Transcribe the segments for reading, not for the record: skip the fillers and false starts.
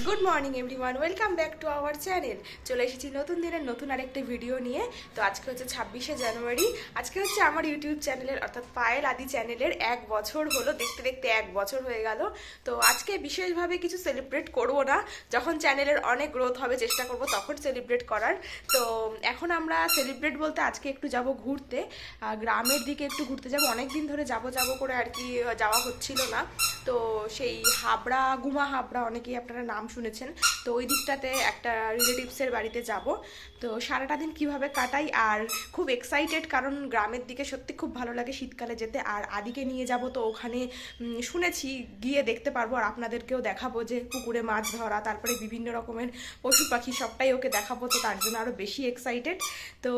Good morning everyone, welcome back to our channel. চলে এসেছি নতুন দিনের নতুন আরেকটা ভিডিও নিয়ে। তো আজকে হচ্ছে 26শে জানুয়ারি। আজকে হচ্ছে আমার ইউটিউব চ্যানেলের অর্থাৎ পায়েল আদি চ্যানেলের 1 বছর হলো। দেখতে দেখতে 1 বছর হয়ে গেল। তো আজকে বিশেষভাবে কিছু সেলিব্রেট করব না, যখন চ্যানেলের অনেক গ্রোথ হবে চেষ্টা করব তখন সেলিব্রেট করার। তো এখন আমরা সেলিব্রেট বলতে আজকে একটু যাব ঘুরতে, গ্রামের দিকে একটু ঘুরতে যাব। অনেক দিন ধরে যাব যাব করে আর কি যাওয়া হচ্ছিল না। তো সেই হাবড়া, গুমা হাবড়া অনেকেই আপনারা নাম শুনেছেন। তো ওই দিকটাতে একটা রিলেটিভসের বাড়িতে যাব। তো সারাটা দিন কিভাবে কাটাই, আর খুব এক্সাইটেড কারণ গ্রামের দিকে সত্যি খুব ভালো লাগে শীতকালে যেতে। আর আদিকে নিয়ে যাব, তো ওখানে শুনেছি গিয়ে দেখতে পারবো আর আপনাদেরকেও দেখাবো যে পুকুরে মাছ ধরা, তারপরে বিভিন্ন রকমের পশু পাখি সবটাই ওকে দেখাবো। তো তার জন্য আরও বেশি এক্সাইটেড। তো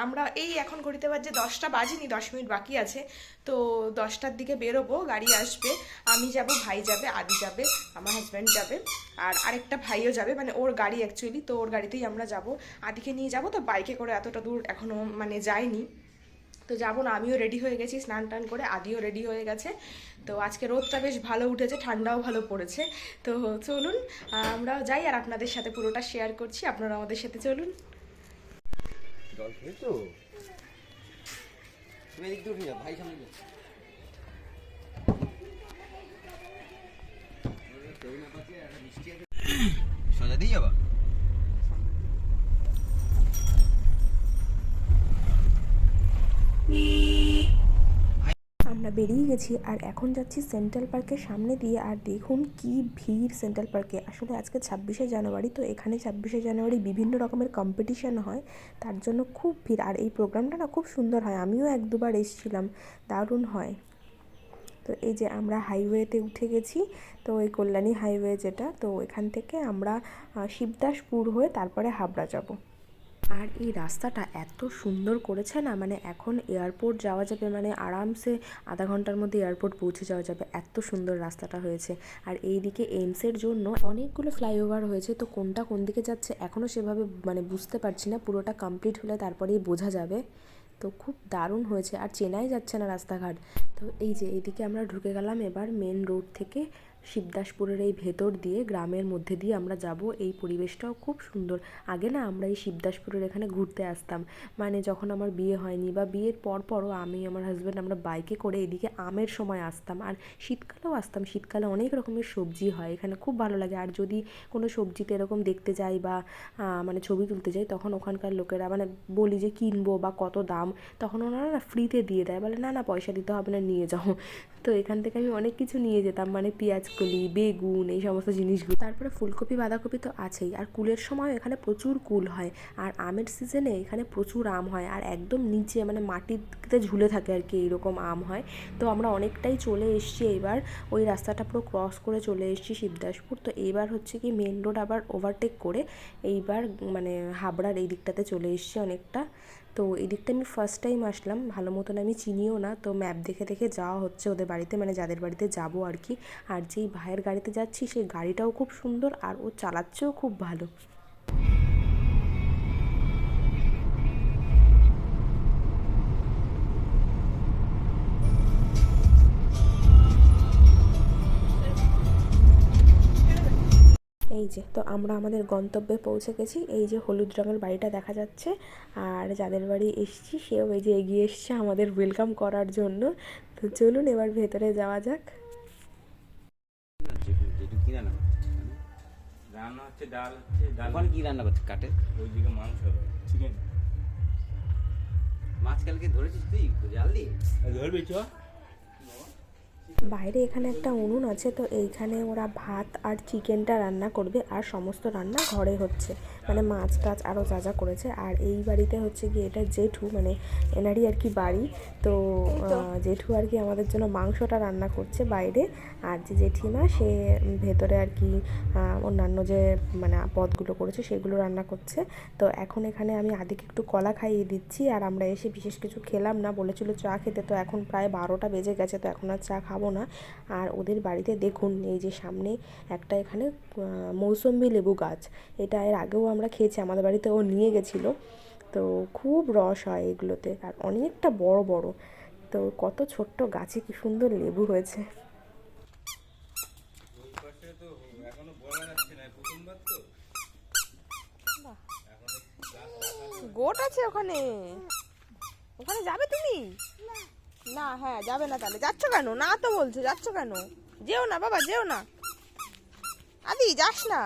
আমরা এই এখন ঘড়িতে বাজে 10টা বাজিনি, 10 মিনিট বাকি আছে। তো 10টার দিকে বেরোবো, গাড়ি আসবে, আমি যাব, ভাই যাবে, আদি যাবে, আমার হাজব্যান্ড যাবে, আর আরেকটা ভাইও যাবে, মানে ওর গাড়ি অ্যাকচুয়ালি, তো ওর গাড়িতেই আমরা যাব। আদিকে নিয়ে যাব, তো বাইকে করে এতটা দূর এখনও মানে যাইনি, তো যাবো না। আমিও রেডি হয়ে গেছি স্নান টান করে, আদিও রেডি হয়ে গেছে। তো আজকে রোদটা বেশ ভালো উঠেছে, ঠান্ডাও ভালো পড়েছে। তো চলুন আমরাও যাই, আর আপনাদের সাথে পুরোটা শেয়ার করছি, আপনারা আমাদের সাথে চলুন। জল খেয়েছো? তুমি এদিক দিয়ে উঠে যাও, ভাই সামনে যাও। সোজা দিয়ে যাবা? আমরা বেরিয়ে গেছি আর এখন যাচ্ছি সেন্ট্রাল পার্কের সামনে দিয়ে। আর দেখুন কি ভিড় সেন্ট্রাল পার্কে। আসলে আজকে 26শে জানুয়ারি, তো এখানে 26শে জানুয়ারি বিভিন্ন রকমের কম্পিটিশান হয়, তার জন্য খুব ভিড়। আর এই প্রোগ্রামটা না খুব সুন্দর হয়, আমিও 1-2বার এসেছিলাম, দারুণ হয়। তো এই যে আমরা হাইওয়েতে উঠে গেছি, তো এই কল্যাণী হাইওয়ে যেটা, তো এখান থেকে আমরা শিবদাসপুর হয়ে তারপরে হাবড়া যাব। আর এই রাস্তাটা এত সুন্দর করেছে না, মানে এখন এয়ারপোর্ট যাওয়া যাবে, মানে আরামসে আধা ঘন্টার মধ্যে এয়ারপোর্ট পৌঁছে যাওয়া যাবে, এত সুন্দর রাস্তাটা হয়েছে। আর এইদিকে এইমসের জন্য অনেকগুলো ফ্লাইওভার হয়েছে, তো কোনটা কোন দিকে যাচ্ছে এখনও সেভাবে মানে বুঝতে পারছি না, পুরোটা কমপ্লিট হলে তারপরেই বোঝা যাবে। তো খুব দারুণ হয়েছে, আর চেনাই যাচ্ছে না রাস্তাঘাট। তো এই যে এইদিকে আমরা ঢুকে গেলাম এবার মেন রোড থেকে, শিবদাসপুরের এই ভেতর দিয়ে গ্রামের মধ্যে দিয়ে আমরা যাব। এই পরিবেশটাও খুব সুন্দর। আগে না আমরা এই শিবদাসপুরের এখানে ঘুরতে আসতাম, মানে যখন আমার বিয়ে হয়নি বা বিয়ের পরও আমি আমার হাজব্যান্ড আমরা বাইকে করে এদিকে আমের সময় আসতাম, আর শীতকালেও আসতাম। শীতকালে অনেক রকমের সবজি হয় এখানে, খুব ভালো লাগে। আর যদি কোনো সবজিতে এরকম দেখতে যাই বা মানে ছবি তুলতে যাই, তখন ওখানকার লোকেরা মানে বলি যে কিনবো বা কত দাম, তখন ওনারা না ফ্রিতে দিয়ে দেয়, বলে না না পয়সা দিতে হবে না, নিয়ে যাও। তো এখান থেকে আমি অনেক কিছু নিয়ে যেতাম, মানে পেঁয়াজকলি, বেগুন, এই সমস্ত জিনিসগুলো। তারপরে ফুলকপি, বাঁধাকপি তো আছেই। আর কুলের সময় এখানে প্রচুর কুল হয়, আর আমের সিজনে এখানে প্রচুর আম হয়, আর একদম নিচে মানে মাটিতে ঝুলে থাকে আর কি, এইরকম আম হয়। তো আমরা অনেকটাই চলে এসেছি এবার, ওই রাস্তাটা পুরো ক্রস করে চলে এসেছি শিবদাসপুর। তো এইবার হচ্ছে কি মেন রোড আবার ওভারটেক করে এইবার মানে হাবড়ার এই দিকটাতে চলে এসেছি অনেকটা। তো এই দিকটা আমি ফার্স্ট টাইম আসলাম, ভালো মতন আমি চিনিও না, তো ম্যাপ দেখে দেখে যাওয়া হচ্ছে ওদের বাড়িতে, মানে যাদের বাড়িতে যাব আর কি। আর যেই ভাইয়ের গাড়িতে যাচ্ছি সেই গাড়িটাও খুব সুন্দর, আর ও চালাচ্ছেও খুব ভালো। এই যে তো আমরা আমাদের গন্তব্যে পৌঁছে গেছি। এই যে হলুদ রঙের বাড়িটা দেখা যাচ্ছে, আর যাদের বাড়ি এসেছি সেও এই যে এগিয়ে এসছে আমাদের ওয়েলকাম করার জন্য। তো চলুন এবার ভেতরে যাওয়া যাক। রান্না হচ্ছে, ডাল হচ্ছে, ডাল ওখানে কি রান্না করছে? কাটে ওইদিকে মাংস হবে, চিকেন। মাছ কালকে ধরেছিস তুই জাল দিয়ে? ধরবি চ। বাইরে এখানে একটা উনুন আছে, তো এইখানে ওরা ভাত আর চিকেনটা রান্না করবে, আর সমস্ত রান্না ঘরে হচ্ছে, মানে মাছ টাছ আরও যা যা করেছে। আর এই বাড়িতে হচ্ছে কি এটা জেঠু, মানে এনারই আর কি বাড়ি। তো জেঠু আর কি আমাদের জন্য মাংসটা রান্না করছে বাইরে, আর যে জেঠিমা সে ভেতরে আর কি অন্যান্য যে মানে পদগুলো করেছে সেগুলো রান্না করছে। তো এখন এখানে আমি আদিকে একটু কলা খাইয়ে দিচ্ছি, আর আমরা এসে বিশেষ কিছু খেলাম না, বলেছিল চা খেতে, তো এখন প্রায় 12টা বেজে গেছে, তো এখন আর চা খাবো না। আর ওদের বাড়িতে দেখুন এই যে সামনে একটা এখানে মৌসম্বি লেবু গাছ, এটা এর আগেও আমরা খেয়েছি, আমাদের বাড়িতে ও নিয়ে গেছিলো। তো খুব রস হয় এগুলোতে, আর অনেকটা বড় বড়। তো কত ছোট্ট গাছে কি সুন্দর লেবু হয়েছে। গোট আছে ওখানে, ওখানে যাবে তুমি? না, হ্যাঁ যাবে না। তাহলে যাচ্ছ কেন? না তো বলছো, যাচ্ছ কেন? যেও না বাবা, যেও না। আদি যাস না।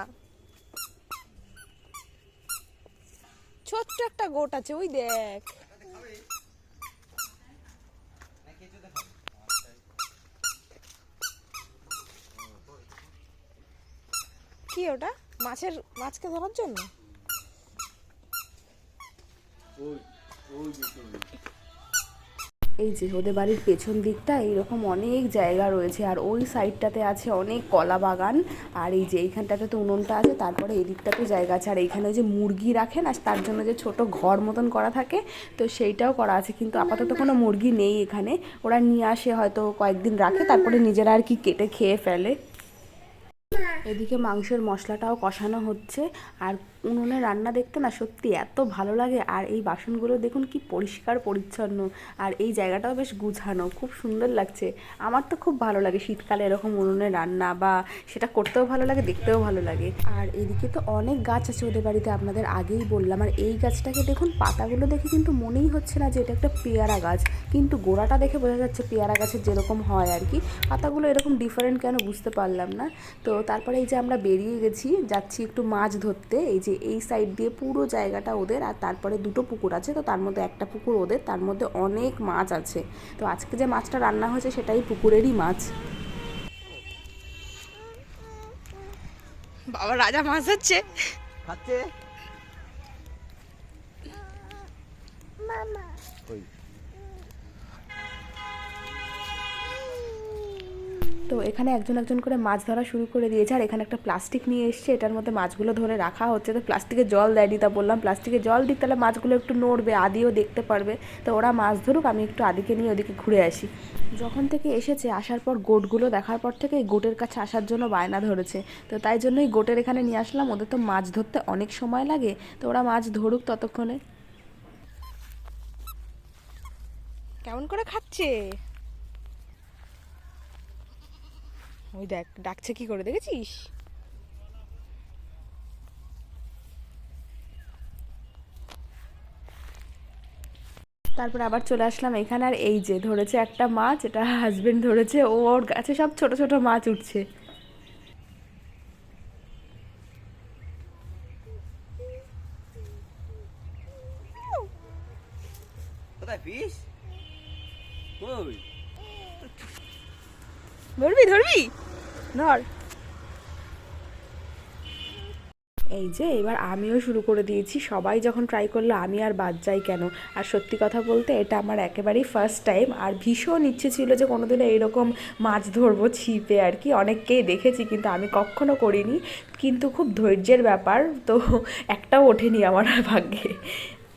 ছোট্ট একটা গোট আছে, ওই দেখ। কি ওটা? মাছকে ধরার জন্য? এই যে ওদের বাড়ির পেছন দিকটা এইরকম অনেক জায়গা রয়েছে, আর ওই সাইডটাতে আছে অনেক কলা বাগান, আর এই যে এইখানটাতে তো উনুনটা আছে, তারপরে এই দিকটাতে জায়গা আছে, আর এইখানে যে মুরগি রাখেন আর তার জন্য যে ছোট ঘর মতন করা থাকে, তো সেইটাও করা আছে। কিন্তু আপাতত কোনো মুরগি নেই এখানে, ওরা নিয়ে আসে হয়তো কয়েকদিন রাখে, তারপরে নিজেরা আর কি কেটে খেয়ে ফেলে। এদিকে মাংসের মশলাটাও কষানো হচ্ছে, আর উনুনে রান্না দেখতে না সত্যি এত ভালো লাগে। আর এই বাসনগুলো দেখুন কি পরিষ্কার পরিচ্ছন্ন, আর এই জায়গাটাও বেশ গুছানো, খুব সুন্দর লাগছে। আমার তো খুব ভালো লাগে শীতকালে এরকম উনুনে রান্না, বা সেটা করতেও ভালো লাগে, দেখতেও ভালো লাগে। আর এদিকে তো অনেক গাছ আছে ওদের বাড়িতে, আপনাদের আগেই বললাম। আর এই গাছটাকে দেখুন, পাতাগুলো দেখে কিন্তু মনেই হচ্ছে না যে এটা একটা পেয়ারা গাছ, কিন্তু গোড়াটা দেখে বোঝা যাচ্ছে পেয়ারা গাছের যেরকম হয় আর কি। পাতাগুলো এরকম ডিফারেন্ট কেন বুঝতে পারলাম না। তো তারপরে এই যে আমরা বেরিয়ে যাচ্ছি একটু মাছ ধরতে। এই যে এই সাইড দিয়ে পুরো জায়গাটা ওদের, আর তারপরে দুটো পুকুর আছে, তো তার মধ্যে একটা পুকুর ওদের, তার মধ্যে অনেক মাছ আছে। তো আজকে যে মাছটা রান্না হয়েছে সেটাই পুকুরেরই মাছ। বাবা রাজা মাছ হচ্ছে, খাচ্ছে কই? তো এখানে একজন একজন করে মাছ ধরা শুরু করে দিয়েছে, আর এখানে একটা প্লাস্টিক নিয়ে এসছে, এটার মধ্যে মাছগুলো ধরে রাখা হচ্ছে। তো প্লাস্টিকে জল দেয়নি, তা বললাম প্লাস্টিকে জল দিক, তাহলে মাছগুলো একটু নড়বে, আদিও দেখতে পারবে। তো ওরা মাছ ধরুক, আমি একটু আদিকে নিয়ে ওদিকে ঘুরে আসি। যখন থেকে এসেছে, আসার পর গোটগুলো দেখার পর থেকে এই গোটের কাছে আসার জন্য বায়না ধরেছে। তো তাই জন্যই গোটের এখানে নিয়ে আসলাম। ওদের তো মাছ ধরতে অনেক সময় লাগে, তো ওরা মাছ ধরুক ততক্ষণে। কেমন করে খাচ্ছে? ওই দেখ ডাকছে কি করে, দেখেছিস? তারপরে আবার চলে আসলাম এখানে, আর এই যে ধরেছে একটা মাছ, এটা হাজবেন্ড ধরেছে, ওর গাছে সব ছোট ছোট মাছ উঠছে। কোথায় ফিশ? কই? ধরবি ধরবি, ধর। এই যে এবার আমিও শুরু করে দিয়েছি, সবাই যখন ট্রাই করলো আমি আর বাদ যাই কেন। আর সত্যি কথা বলতে এটা আমার একেবারেই ফার্স্ট টাইম, আর ভীষণ ইচ্ছে ছিল যে কোনোদিনও এইরকম মাছ ধরবো ছিপে আর কি। অনেককেই দেখেছি কিন্তু আমি কখনো করিনি, কিন্তু খুব ধৈর্যের ব্যাপার, তো একটাও ওঠেনি আমার ভাগ্যে।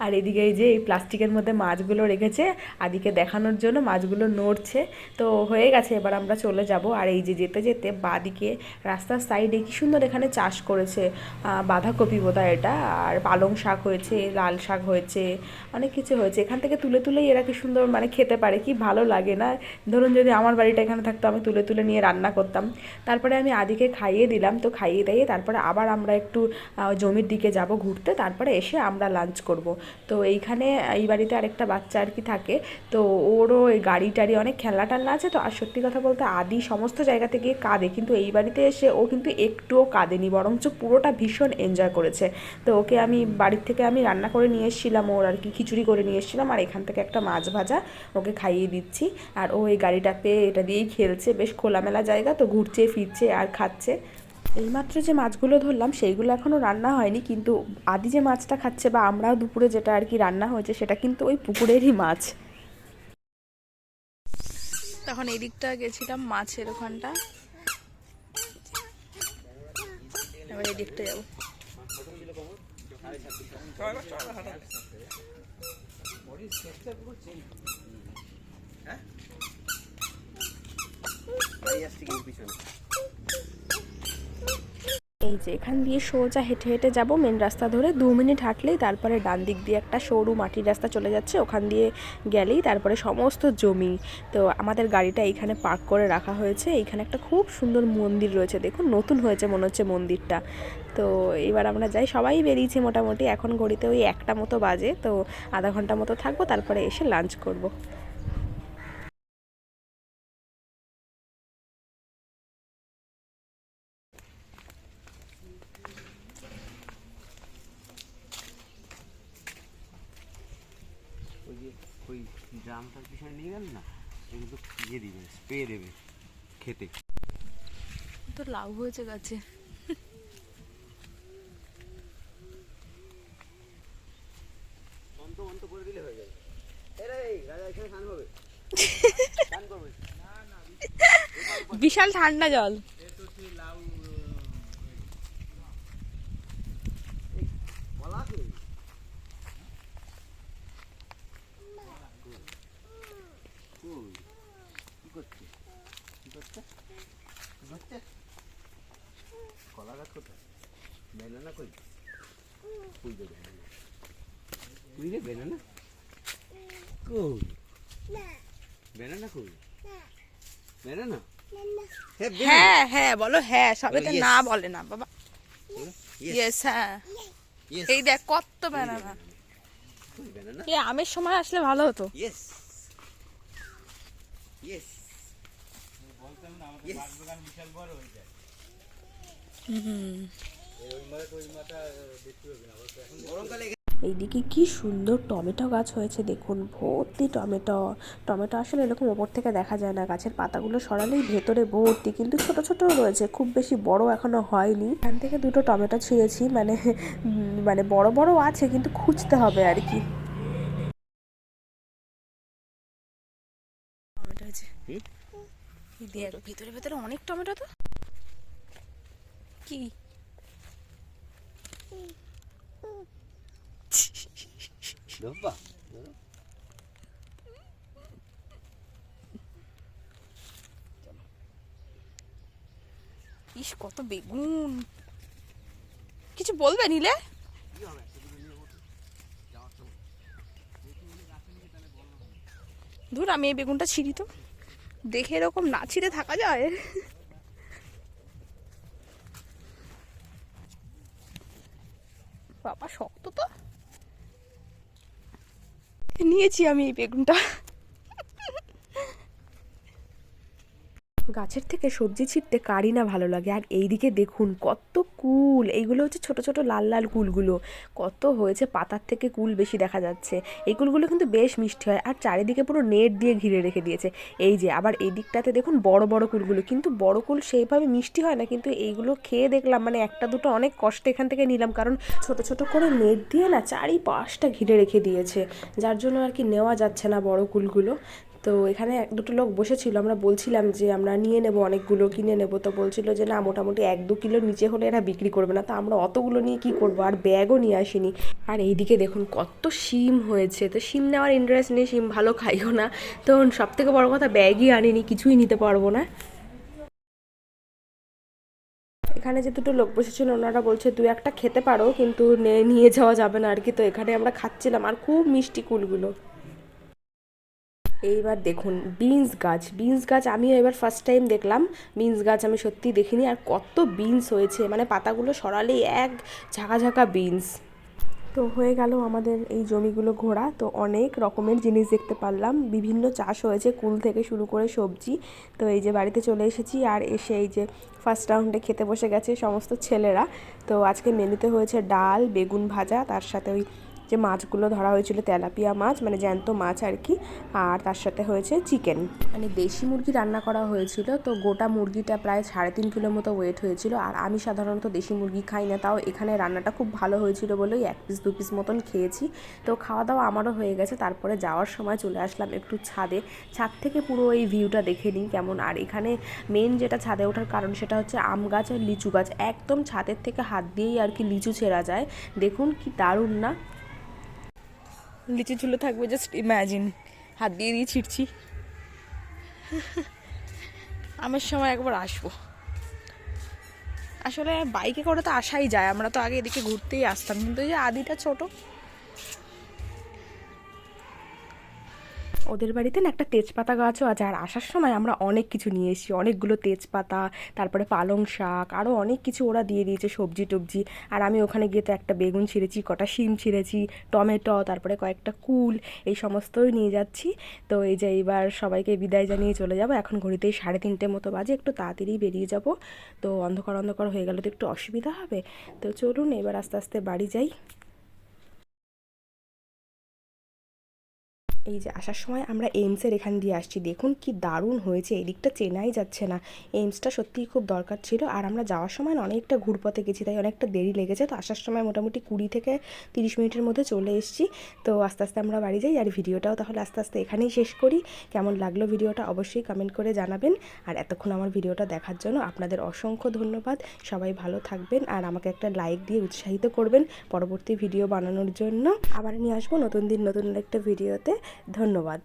আর এদিকে এই যে এই প্লাস্টিকের মধ্যে মাছগুলো রেখেছে আদিকে দেখানোর জন্য, মাছগুলো নড়ছে। তো হয়ে গেছে, এবার আমরা চলে যাব। আর এই যে যেতে যেতে বাদিকে রাস্তার সাইডে কি সুন্দর এখানে চাষ করেছে, বাঁধাকপি বোধহয় এটা, আর পালং শাক হয়েছে, লাল শাক হয়েছে, অনেক কিছু হয়েছে। এখান থেকে তুলে তুলেই এরা কি সুন্দর মানে খেতে পারে, কি ভালো লাগে না? ধরুন যদি আমার বাড়িটা এখানে থাকতো, আমি তুলে তুলে নিয়ে রান্না করতাম। তারপরে আমি আদিকে খাইয়ে দিলাম, তো খাইয়ে দিয়ে তারপরে আবার আমরা একটু জমির দিকে যাব ঘুরতে, তারপরে এসে আমরা লাঞ্চ করব। তো এইখানে এই বাড়িতে আরেকটা বাচ্চা আর কি থাকে, তো ওরও এই গাড়ি টাড়ি অনেক খেলনা টালনা আছে। তো আর সত্যি কথা বলতে আদি সমস্ত জায়গাতে গিয়ে কাঁদে, কিন্তু এই বাড়িতে এসে ও কিন্তু একটুও কাঁদেনি, বরঞ্চ পুরোটা ভীষণ এনজয় করেছে। তো ওকে আমি বাড়ির থেকে আমি রান্না করে নিয়ে এসেছিলাম, ওর আর কি খিচুড়ি করে নিয়ে এসেছিলাম, আর এখান থেকে একটা মাছ ভাজা ওকে খাইয়ে দিচ্ছি। আর ও এই গাড়িটা পেয়ে এটা দিয়েই খেলছে, বেশ খোলামেলা জায়গা, তো ঘুরছে ফিরছে আর খাচ্ছে। এইমাত্র যে মাছগুলো ধরলাম সেইগুলো এখনও রান্না হয়নি, কিন্তু আদি যে মাছটা খাচ্ছে বা আমরাও দুপুরে যেটা আর কি রান্না হয়েছে সেটা কিন্তু ওই পুকুরেরই মাছ। তখন এই দিকটা গেছিলাম মাছের ওখানটা, এবার এই দিকটা যাবো। এই যে এখান দিয়ে সোজা হেঁটে হেঁটে যাব মেন রাস্তা ধরে 2 মিনিট হাঁটলেই তারপরে ডান দিক দিয়ে একটা সরু মাটির রাস্তা চলে যাচ্ছে, ওখান দিয়ে গেলেই তারপরে সমস্ত জমি। তো আমাদের গাড়িটা এইখানে পার্ক করে রাখা হয়েছে। এইখানে একটা খুব সুন্দর মন্দির রয়েছে, দেখুন নতুন হয়েছে মনে হচ্ছে মন্দিরটা। তো এবার আমরা যাই, সবাই বেরিয়েছি মোটামুটি, এখন ঘড়িতে ওই 1টা মতো বাজে। তো আধা ঘন্টা মতো থাকবো, তারপরে এসে লাঞ্চ করব। ওই যে ওই ড্রামটার পিছনে নিয়ে গেল না, সে কিন্তু ইয়ে দিবে, স্প্রে দেবে খেতে। তো লাভ হয়েছে গাছে। অন্ত অন্ত করে দিলে হয়ে যাবে। এই রাজা এখানে স্নান হবে, স্নান করবে। বিশাল ঠান্ডা জল। কলা আছে? কই? কি করছে? কি করছে? কি করছে? কলা গাছ কোথায়? বেনানা কই? কই রে বেনানা? কই রে বেনানা? কই? বেনানা কই? বেনানা? হ্যাঁ হ্যাঁ বলো, হ্যাঁ সবে তো Yes. না বলে না বাবা। ইয়েস, হ্যাঁ। Yes. এই দেখ কত বানানা। কই বেনানা? এই আমের সময় আসলে ভালো হতো। Yes. Yes. বলতাম না আমাদের Yes. বাগান বিশাল বড় হয়ে যায়। গরমকালে এইদিকে কি সুন্দর টমেটো গাছ হয়েছে, দেখুন ভর্তি টমেটো। টমেটো আসলে এরকম ওপর থেকে দেখা যায় না, গাছের পাতাগুলো সরালেই ভেতরে ভর্তি, কিন্তু ছোট ছোট রয়েছে, খুব বেশি বড় এখনো হয়নি। এখান থেকে 2টো টমেটো ছিঁড়েছি, মানে বড় বড় আছে, কিন্তু খুঁজতে হবে আর কি। টমেটো আছে। এই দেখ ভিতরে ভিতরে অনেক টমেটো তো। কি ধোপা ইস কত বেগুন। কিছু বলবে নিলে? ধুর, আমি এই বেগুনটা ছিঁড়ি তো, দেখে এরকম না ছিঁড়ে থাকা যায়? বাবা শক্ত তো। নিয়েছি আমি এই বেগুনটা। গাছের থেকে সবজি ছিঁড়তে কারই না ভালো লাগে। আর এইদিকে দেখুন কত কুল, এইগুলো হচ্ছে ছোট ছোট লাল লাল কুলগুলো, কত হয়েছে, পাতার থেকে কুল বেশি দেখা যাচ্ছে। এই কুলগুলো কিন্তু বেশ মিষ্টি হয়, আর চারিদিকে পুরো নেট দিয়ে ঘিরে রেখে দিয়েছে। এই যে আবার এই দিকটাতে দেখুন বড় বড় কুলগুলো, কিন্তু বড় কুল সেইভাবে মিষ্টি হয় না, কিন্তু এইগুলো খেয়ে দেখলাম, মানে একটা দুটো অনেক কষ্টে এখান থেকে নিলাম, কারণ ছোট ছোট করে নেট দিয়ে না চারিপাশটা ঘিরে রেখে দিয়েছে, যার জন্য আর কি নেওয়া যাচ্ছে না বড় কুলগুলো। তো এখানে 1-2 লোক বসেছিল, আমরা বলছিলাম যে আমরা নিয়ে নেব, অনেকগুলো কিনে নেব, তো বলছিল যে না মোটামুটি 1-2 কিলোর নিচে হলে এরা বিক্রি করবে না। তো আমরা অতগুলো নিয়ে কি করব, আর ব্যাগও নিয়ে আসিনি। আর এইদিকে দেখুন কত শিম হয়েছে, তো শিম নেওয়ার ইন্টারেস্ট নেই, শিম ভালো খাইও না, তো সব থেকে বড় কথা ব্যাগই আনিনি, কিছুই নিতে পারবো না। এখানে যে 2টো লোক বসেছিল ওনারা বলছে 2-1টা খেতে পারো, কিন্তু নিয়ে যাওয়া যাবে না আর কি। তো এখানে আমরা খাচ্ছিলাম, আর খুব মিষ্টি কুলগুলো। এইবার দেখুন বিনস গাছ আমিও এবার ফার্স্ট টাইম দেখলাম। বিনস গাছ আমি সত্যি দেখিনি, আর কত বিনস হয়েছে, মানে পাতাগুলো সরালেই এক ঝাঁকা ঝাঁকা বিনস। তো হয়ে গেল আমাদের এই জমিগুলো ঘোরা, তো অনেক রকমের জিনিস দেখতে পারলাম, বিভিন্ন চাষ হয়েছে কুল থেকে শুরু করে সবজি। তো এই যে বাড়িতে চলে এসেছি, আর এসে এই যে ফার্স্ট রাউন্ডে খেতে বসে গেছে সমস্ত ছেলেরা। তো আজকে মেনুতে হয়েছে ডাল, বেগুন ভাজা, তার সাথে ওই যে মাছগুলো ধরা হয়েছিল তেলাপিয়া মাছ, মানে জ্যান্ত মাছ আর কি, আর তার সাথে হয়েছে চিকেন, মানে দেশি মুরগি রান্না করা হয়েছিল। তো গোটা মুরগিটা প্রায় 3.5 কিলো মতো ওয়েট হয়েছিল, আর আমি সাধারণত দেশি মুরগি খাই না, তাও এখানে রান্নাটা খুব ভালো হয়েছিল বলেই 1 পিস 2 পিস মতন খেয়েছি। তো খাওয়া দাওয়া আমারও হয়ে গেছে। তারপরে যাওয়ার সময় চলে আসলাম একটু ছাদে, ছাদ থেকে পুরো এই ভিউটা দেখে নিই কেমন। আর এখানে মেন যেটা ছাদে ওঠার কারণ সেটা হচ্ছে আম গাছ আর লিচু গাছ, একদম ছাদের থেকে হাত দিয়েই আর কি লিচু ছেঁড়া যায়, দেখুন কি দারুণ না। লিচু ঝুলে থাকবে, জাস্ট ইম্যাজিন, হাত দিয়ে দিয়ে ছিঁড়ছি। আমের সময় একবার আসবো, আসলে বাইকে করে তো আসাই যায়, আমরা তো আগে এদিকে ঘুরতেই আসতাম, কিন্তু এই যে আদিটা ছোট। ওদের বাড়িতে না একটা তেজপাতা গাছও আছে, আর আসার সময় আমরা অনেক কিছু নিয়ে এসেছি, অনেকগুলো তেজপাতা, তারপরে পালং শাক, আরও অনেক কিছু ওরা দিয়ে দিয়েছে, সবজি টবজি। আর আমি ওখানে গিয়ে তো একটা বেগুন ছিঁড়েছি, কটা শিম ছিঁড়েছি, টমেটো, তারপরে কয়েকটা কুল, এই সমস্তই নিয়ে যাচ্ছি। তো এই যে এইবার সবাইকে বিদায় জানিয়ে চলে যাব। এখন ঘড়িতেই 3:30 মতো বাজে, একটু তাড়াতাড়ি বেরিয়ে যাব। তো অন্ধকার অন্ধকার হয়ে গেলে তো একটু অসুবিধা হবে। তো চলুন এবার আস্তে আস্তে বাড়ি যাই। এই যে আসার সময় আমরা এইমসের এখান দিয়ে আসছি, দেখুন কি দারুণ হয়েছে, এদিকটা চেনাই যাচ্ছে না। এইমসটা সত্যিই খুব দরকার ছিল। আর আমরা যাওয়ার সময় অনেকটা ঘুরপথে গেছি, তাই অনেকটা দেরি লেগেছে। তো আসার সময় মোটামুটি 20 থেকে 30 মিনিটের মধ্যে চলে এসেছি। তো আস্তে আস্তে আমরা বাড়ি যাই, আর ভিডিওটাও তাহলে আস্তে আস্তে এখানেই শেষ করি। কেমন লাগলো ভিডিওটা অবশ্যই কমেন্ট করে জানাবেন। আর এতক্ষণ আমার ভিডিওটা দেখার জন্য আপনাদের অসংখ্য ধন্যবাদ। সবাই ভালো থাকবেন, আর আমাকে একটা লাইক দিয়ে উৎসাহিত করবেন পরবর্তী ভিডিও বানানোর জন্য। আবার নিয়ে আসবো নতুন দিন নতুন একটা ভিডিওতে। ধন্যবাদ।